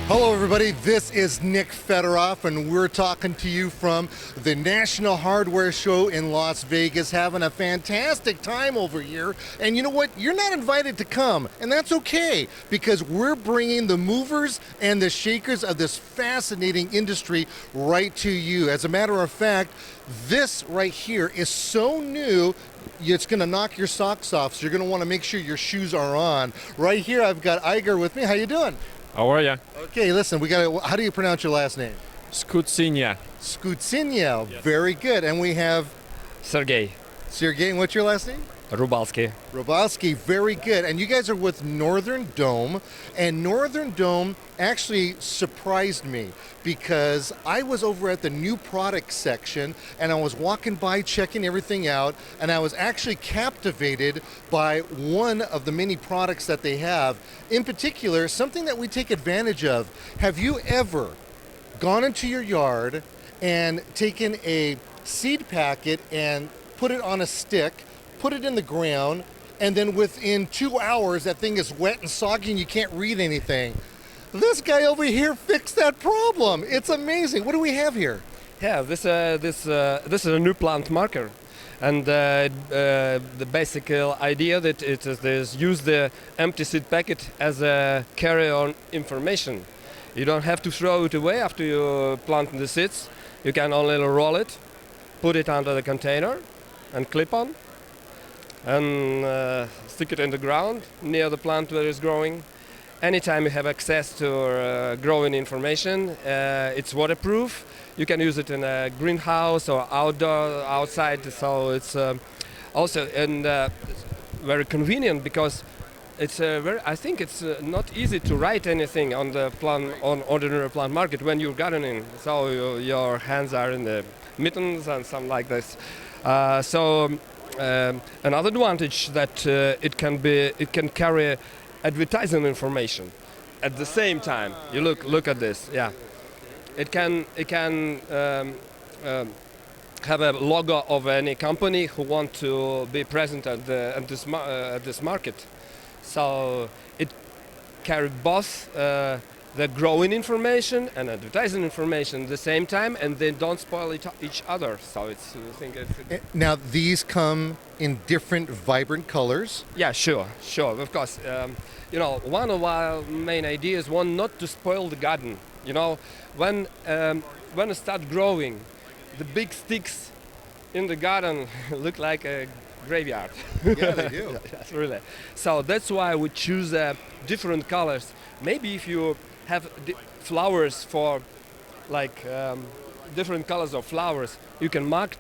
Hello everybody, this is Nick Federoff and we're talking to you from the National Hardware Show in Las Vegas, having a fantastic time over here. And you know what? You're not invited to come, and that's okay, because we're bringing the movers and the shakers of this fascinating industry right to you. As a matter of fact, this right here is so new, it's going to knock your socks off, so you're going to want to make sure your shoes are on. Right here, I've got Igor with me. How you doing? How are you? Okay, listen, how do you pronounce your last name? Skutsinya. Skutsinya, Yes. Very good. And we have Sergey. Sergey, and what's your last name? Rubalsky. Robalski, very good. And you guys are with Northern Dome, and Northern Dome actually surprised me because I was over at the new product section and I was walking by checking everything out, and I was actually captivated by one of the many products that they have. In particular, something that we take advantage of. Have you ever gone into your yard and taken a seed packet and put it on a stick, put it in the ground, and then within 2 hours that thing is wet and soggy and you can't read anything? This guy over here fixed that problem. It's amazing. What do we have here? Yeah, this is a new plant marker, and the basic idea that it is use the empty seed packet as a carry-on information. You don't have to throw it away after you plant the seeds. You can only roll it, put it under the container, and clip on, and stick it in the ground near the plant where it's growing. Anytime you have access to growing information, it's waterproof. You can use it in a greenhouse or outside. So it's also very convenient because it's I think it's not easy to write anything on the plant on ordinary plant market when you're gardening. So your hands are in the mittens and something like this. Another advantage that it can carry advertising information at the same time. You look at this. Yeah, it can have a logo of any company who want to be present at this market. So it carry both the growing information and advertising information at the same time, and they don't spoil each other. So it's I think Now, these come in different vibrant colors. yeah, sure, of course. One of our main ideas is not to spoil the garden. When it starts growing, the big sticks in the garden look like a graveyard. Yeah, they do. Yes, really. So that's why we choose different colors. Maybe if you have flowers for different colors of flowers, you can mark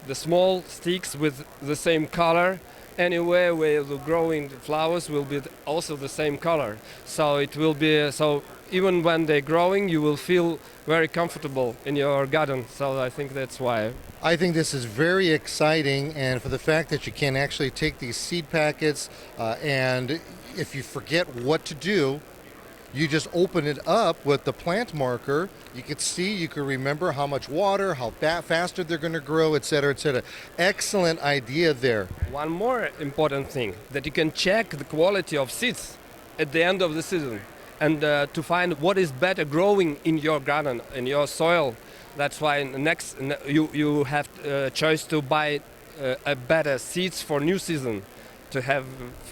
the small sticks with the same color. Anywhere where the growing flowers will be also the same color. So it will be even when they're growing, you will feel very comfortable in your garden. So I think that's why. I think this is very exciting, and for the fact that you can actually take these seed packets and if you forget what to do, you just open it up with the plant marker. You can remember how much water, how faster they're going to grow, et cetera, et cetera. Excellent idea there. One more important thing, that you can check the quality of seeds at the end of the season, and to find what is better growing in your garden, in your soil. That's why you have a choice to buy a better seeds for new season, to have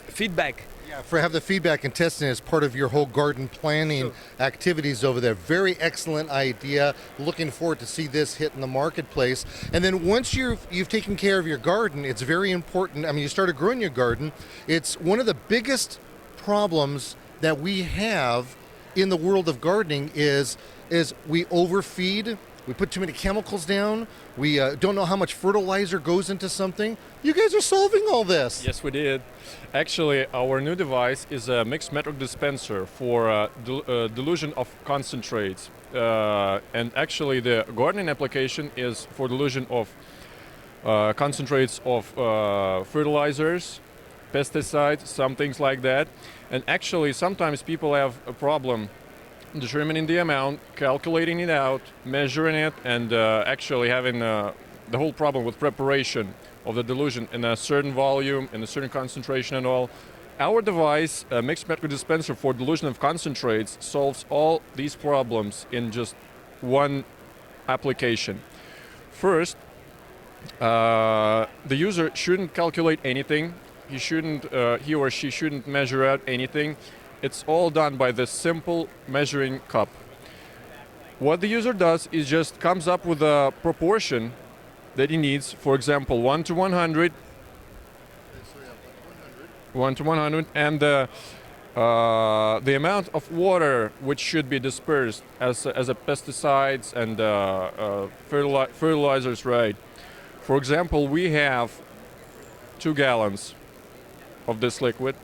feedback. Yeah, have the feedback and testing as part of your whole garden planning activities over there. Very excellent idea. Looking forward to see this hit in the marketplace. And then once you've taken care of your garden, it's very important. I mean, you started growing your garden. It's one of the biggest problems that we have in the world of gardening is we overfeed. We put too many chemicals down. We don't know how much fertilizer goes into something. You guys are solving all this. Yes, we did. Actually, our new device is a mixed Metrix dispenser for dilution of concentrates. And actually, the gardening application is for dilution of concentrates of fertilizers, pesticides, some things like that. And actually, sometimes people have a problem determining the amount, calculating it out, measuring it, and actually having the whole problem with preparation of the dilution in a certain volume, in a certain concentration and all. Our device, a mixed metric dispenser for dilution of concentrates, solves all these problems in just one application. First, the user shouldn't calculate anything. He or she shouldn't measure out anything. It's all done by this simple measuring cup. What the user does is just comes up with a proportion that he needs. For example, 1 to 100. 1 to 100, and the amount of water which should be dispersed as a pesticides and fertilizers, right? For example, we have 2 gallons of this liquid.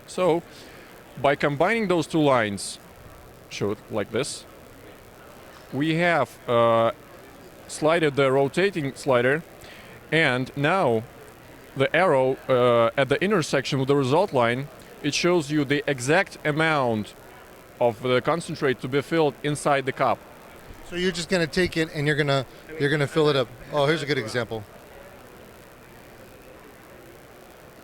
So by combining those 2 lines, show it like this, we have slided the rotating slider, and now the arrow at the intersection with the result line, it shows you the exact amount of the concentrate to be filled inside the cup. So you're just going to take it and you're going to fill it up. Oh, here's a good example.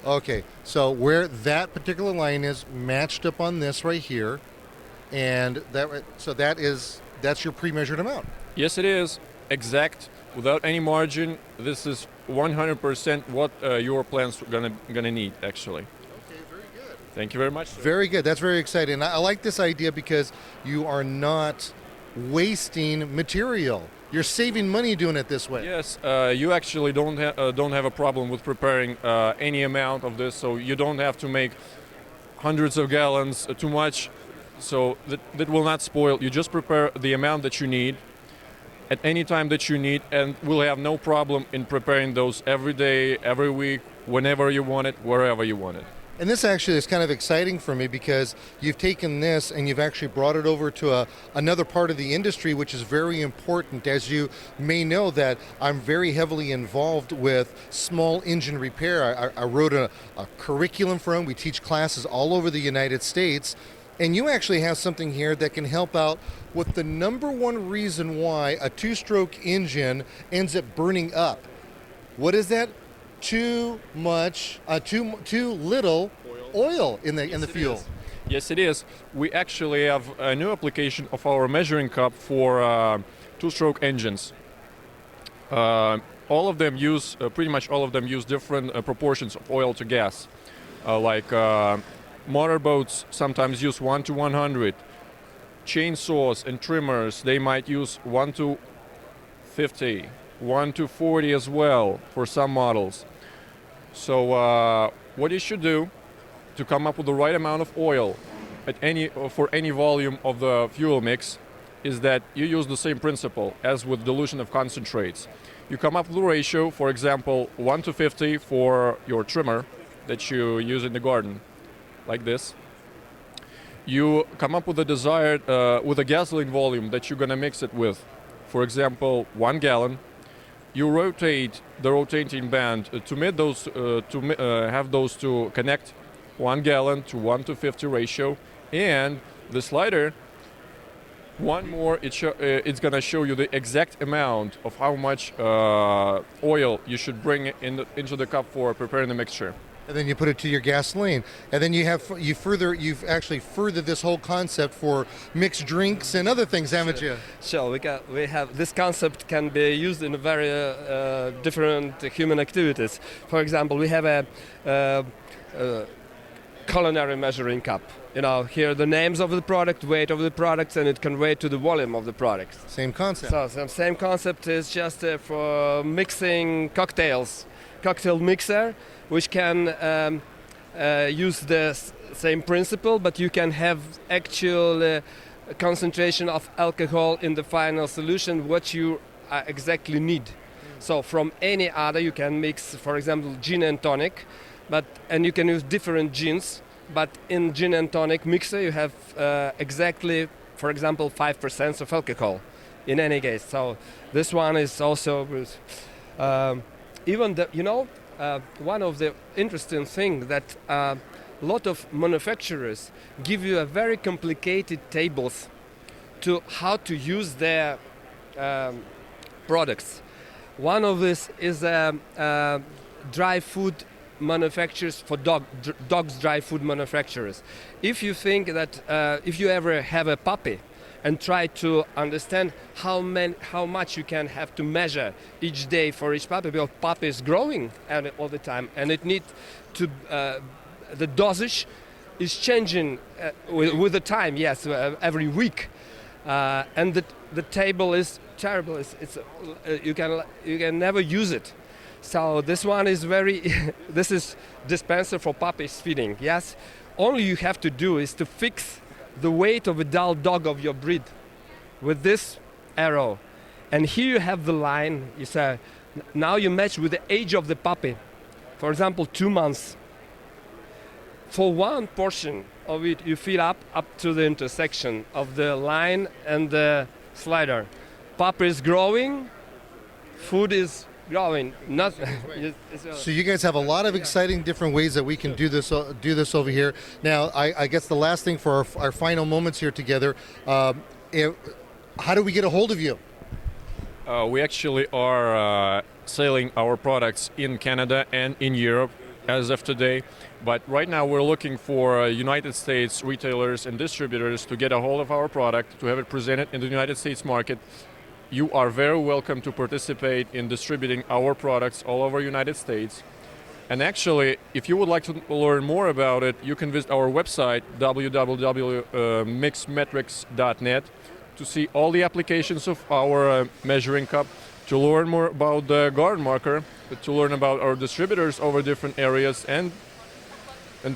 Okay, so where that particular line is matched up on this right here, and that's your pre-measured amount. Yes, it is exact, without any margin. This is 100% what your plant's gonna need, actually. Okay, very good. Thank you very much, sir. Very good. That's very exciting. I like this idea because you are not wasting material. You're saving money doing it this way. Yes, you actually don't have a problem with preparing any amount of this, so you don't have to make hundreds of gallons too much. So that will not spoil. You just prepare the amount that you need at any time that you need, and we'll have no problem in preparing those every day, every week, whenever you want it, wherever you want it. And this actually is kind of exciting for me because you've taken this and you've actually brought it over to another part of the industry, which is very important. As you may know, that I'm very heavily involved with small engine repair. I wrote a curriculum for them. We teach classes all over the United States. And you actually have something here that can help out with the number one reason why a 2-stroke engine ends up burning up. What is that? Too little oil in the fuel. Yes, it is. We actually have a new application of our measuring cup for 2-stroke engines. All of them use, pretty much all of them use different proportions of oil to gas. Motorboats sometimes use 1 to 100. Chainsaws and trimmers, they might use 1 to 50, 1 to 40 as well for some models. So what you should do to come up with the right amount of oil for any volume of the fuel mix is that you use the same principle as with dilution of concentrates. You come up with a ratio, for example, 1 to 50 for your trimmer that you use in the garden, like this. You come up with a desired, with a gasoline volume that you're gonna mix it with. For example, 1 gallon. You rotate the rotating band to have those two connect, 1 gallon to 1 to 50 ratio, and the slider. One more, it's gonna show you the exact amount of how much oil you should bring into the cup for preparing the mixture. And then you put it to your gasoline, and then you've actually furthered this whole concept for mixed drinks and other things, haven't you? So we have this concept can be used in very different human activities. For example, we have a culinary measuring cup. You know, here are the names of the product, weight of the products, and it can weigh to the volume of the product. Same concept. So the same concept is just for mixing cocktails. Cocktail mixer, which can use the same principle, but you can have actual concentration of alcohol in the final solution, what you exactly need. So from any other, you can mix, for example, gin and tonic, and you can use different gins, but in gin and tonic mixer, you have exactly, for example, 5% of alcohol in any case. So this one is also one of the interesting things that a lot of manufacturers give you a very complicated tables to how to use their products. One of this is a dry food manufacturers, for dogs dry food manufacturers. If you think that if you ever have a puppy and try to understand how much you can have to measure each day for each puppy, because puppy is growing all the time, and it needs to the dosage is changing with the time. Yes, every week, and the table is terrible. You can never use it. So this one is this is dispenser for puppies feeding. Yes, all you have to do is to fix the weight of a adult dog of your breed with this arrow, and here you have the line. You say now you match with the age of the puppy. For example, 2 months. For one portion of it, you fill up to the intersection of the line and the slider. Puppy is growing, food is growing. Not. So you guys have a lot of exciting different ways that we can do this over here. Now, I guess the last thing for our final moments here together, how do we get a hold of you? We actually are selling our products in Canada and in Europe as of today. But right now we're looking for United States retailers and distributors to get a hold of our product, to have it presented in the United States market. You are very welcome to participate in distributing our products all over United States. And actually, if you would like to learn more about it, you can visit our website, www.mixmetrix.net, to see all the applications of our measuring cup, to learn more about the garden marker, to learn about our distributors over different areas, and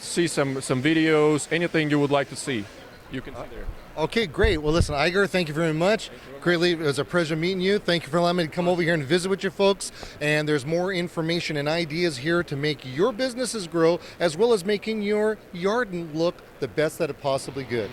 see some videos, anything you would like to see, you can see there. Okay, great. Well, listen, Igor, thank you very much. Greatly, it was a pleasure meeting you. Thank you for allowing me to come over here and visit with you folks. And there's more information and ideas here to make your businesses grow, as well as making your yard look the best that it possibly could.